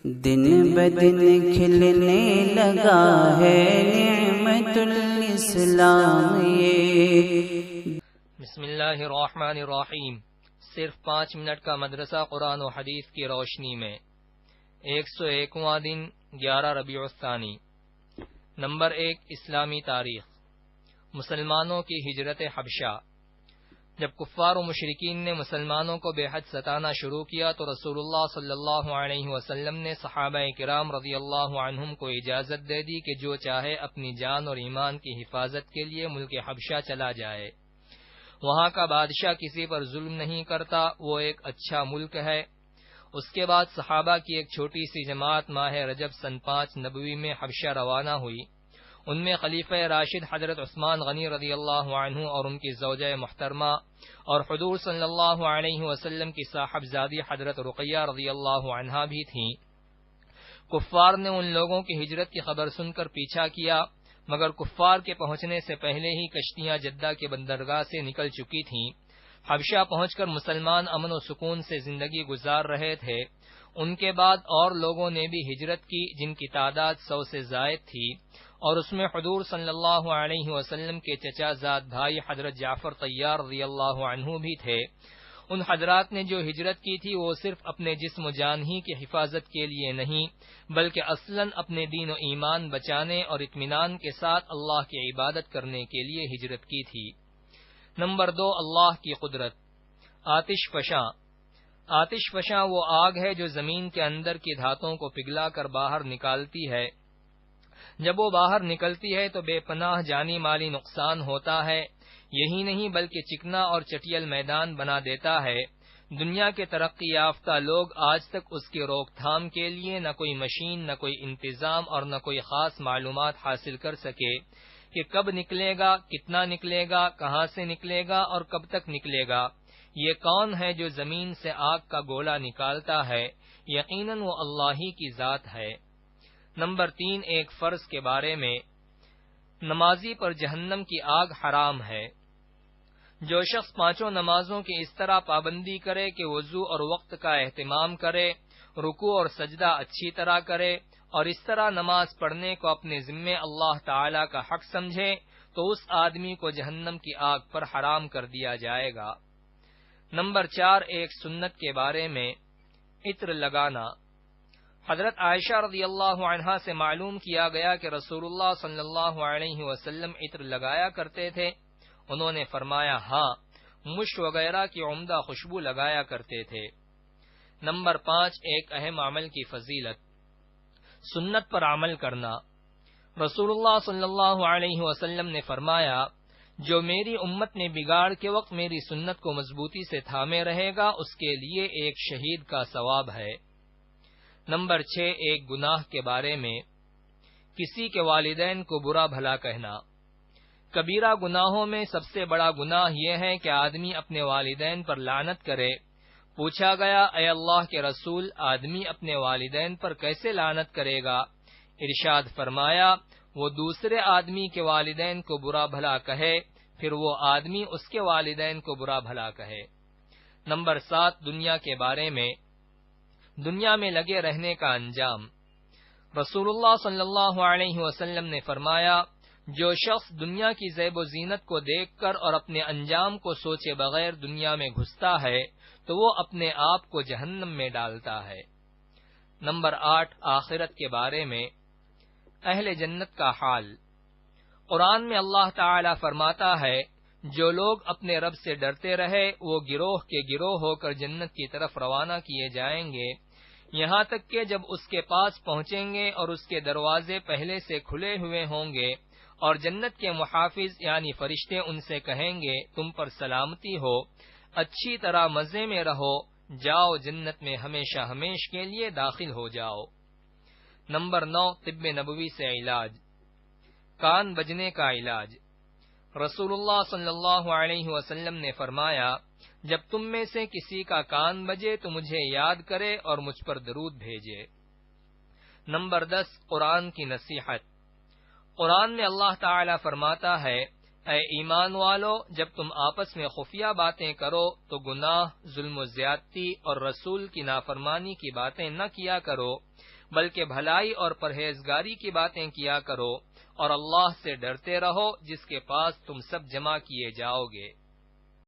دن بدن کھلنے لگا ہے نعمت الاسلام یہ۔ بسم اللہ الرحمن الرحیم۔ صرف 5 منٹ کا مدرسہ قرآن و حدیث کی روشنی میں 101واں دن 11 ربیع الثانی۔ نمبر 1، اسلامی تاریخ۔ مسلمانوں کی ہجرت حبشہ۔ جب کفار و مشرکین نے مسلمانوں کو بے حد ستانا شروع کیا تو رسول اللہ صلی اللہ علیہ وسلم نے صحابہ کرام رضی اللہ عنہم کو اجازت دے دی کہ جو چاہے اپنی جان اور ایمان کی حفاظت کے لیے ملک حبشہ چلا جائے۔ وہاں کا بادشاہ کسی پر ظلم نہیں کرتا، وہ ایک اچھا ملک ہے۔ اس کے بعد صحابہ کی ایک چھوٹی سی جماعت ماہ رجب سن 5 نبوی میں حبشہ روانہ ہوئی۔ ان میں خلیفہ راشد حضرت عثمان غنی رضی اللہ عنہ اور ان کی زوجہ محترمہ اور حضور صلی اللہ علیہ وسلم کی صاحبزادی حضرت رقیہ رضی اللہ عنہا بھی تھیں۔ کفار نے ان لوگوں کی ہجرت کی خبر سن کر پیچھا کیا، مگر کفار کے پہنچنے سے پہلے ہی کشتیاں جدہ کے بندرگاہ سے نکل چکی تھیں۔ حبشہ پہنچ کر مسلمان امن و سکون سے زندگی گزار رہے تھے۔ ان کے بعد اور لوگوں نے بھی ہجرت کی جن کی تعداد 100 سے زائد تھی، اور اس میں حضور صلی اللہ علیہ وسلم کے چچا زاد بھائی حضرت جعفر طیار رضی اللہ عنہ بھی تھے۔ ان حضرات نے جو ہجرت کی تھی وہ صرف اپنے جسم و جان ہی کی حفاظت کے لیے نہیں، بلکہ اصلاً اپنے دین و ایمان بچانے اور اطمینان کے ساتھ اللہ کی عبادت کرنے کے لیے ہجرت کی تھی۔ نمبر 2، اللہ کی قدرت۔ آتش فشاں۔ آتش فشاں وہ آگ ہے جو زمین کے اندر کی دھاتوں کو پگھلا کر باہر نکالتی ہے۔ جب وہ باہر نکلتی ہے تو بے پناہ جانی مالی نقصان ہوتا ہے۔ یہی نہیں بلکہ چکنا اور چٹیل میدان بنا دیتا ہے۔ دنیا کے ترقی یافتہ لوگ آج تک اس کی روک تھام کے لیے نہ کوئی مشین، نہ کوئی انتظام اور نہ کوئی خاص معلومات حاصل کر سکے کہ کب نکلے گا، کتنا نکلے گا، کہاں سے نکلے گا اور کب تک نکلے گا۔ یہ کون ہے جو زمین سے آگ کا گولا نکالتا ہے؟ یقیناً وہ اللہ ہی کی ذات ہے۔ نمبر 3، ایک فرض کے بارے میں۔ نمازی پر جہنم کی آگ حرام ہے۔ جو شخص 5 نمازوں کی اس طرح پابندی کرے کہ وضو اور وقت کا اہتمام کرے، رکوع اور سجدہ اچھی طرح کرے اور اس طرح نماز پڑھنے کو اپنے ذمے اللہ تعالی کا حق سمجھے تو اس آدمی کو جہنم کی آگ پر حرام کر دیا جائے گا۔ نمبر 4، ایک سنت کے بارے میں۔ عطر لگانا۔ حضرت عائشہ رضی اللہ عنہا سے معلوم کیا گیا کہ رسول اللہ صلی اللہ علیہ وسلم عطر لگایا کرتے تھے۔ انہوں نے فرمایا، ہاں، مشک وغیرہ کی عمدہ خوشبو لگایا کرتے تھے۔ نمبر 5، ایک اہم عمل کی فضیلت۔ سنت پر عمل کرنا۔ رسول اللہ صلی اللہ علیہ وسلم نے فرمایا، جو میری امت میں بگاڑ کے وقت میری سنت کو مضبوطی سے تھامے رہے گا اس کے لیے ایک شہید کا ثواب ہے۔ نمبر 6، ایک گناہ کے بارے میں۔ کسی کے والدین کو برا بھلا کہنا۔ کبیرہ گناہوں میں سب سے بڑا گناہ یہ ہے کہ آدمی اپنے والدین پر لعنت کرے۔ پوچھا گیا، اے اللہ کے رسول، آدمی اپنے والدین پر کیسے لعنت کرے گا؟ ارشاد فرمایا، وہ دوسرے آدمی کے والدین کو برا بھلا کہے، پھر وہ آدمی اس کے والدین کو برا بھلا کہے۔ نمبر 7، دنیا کے بارے میں۔ دنیا میں لگے رہنے کا انجام۔ رسول اللہ صلی اللہ علیہ وسلم نے فرمایا، جو شخص دنیا کی زیب و زینت کو دیکھ کر اور اپنے انجام کو سوچے بغیر دنیا میں گھستا ہے تو وہ اپنے آپ کو جہنم میں ڈالتا ہے۔ نمبر 8، آخرت کے بارے میں۔ اہل جنت کا حال۔ قرآن میں اللہ تعالی فرماتا ہے، جو لوگ اپنے رب سے ڈرتے رہے وہ گروہ کے گروہ ہو کر جنت کی طرف روانہ کیے جائیں گے، یہاں تک کہ جب اس کے پاس پہنچیں گے اور اس کے دروازے پہلے سے کھلے ہوئے ہوں گے اور جنت کے محافظ یعنی فرشتے ان سے کہیں گے، تم پر سلامتی ہو، اچھی طرح مزے میں رہو، جاؤ جنت میں ہمیشہ ہمیش کے لیے داخل ہو جاؤ۔ نمبر 9، طب نبوی سے علاج۔ کان بجنے کا علاج۔ رسول اللہ صلی اللہ علیہ وسلم نے فرمایا، جب تم میں سے کسی کا کان بجے تو مجھے یاد کرے اور مجھ پر درود بھیجے۔ نمبر 10، قرآن کی نصیحت۔ قرآن میں اللہ تعالی فرماتا ہے، اے ایمان والو، جب تم آپس میں خفیہ باتیں کرو تو گناہ، ظلم و زیادتی اور رسول کی نافرمانی کی باتیں نہ کیا کرو، بلکہ بھلائی اور پرہیزگاری کی باتیں کیا کرو اور اللہ سے ڈرتے رہو جس کے پاس تم سب جمع کیے جاؤ گے۔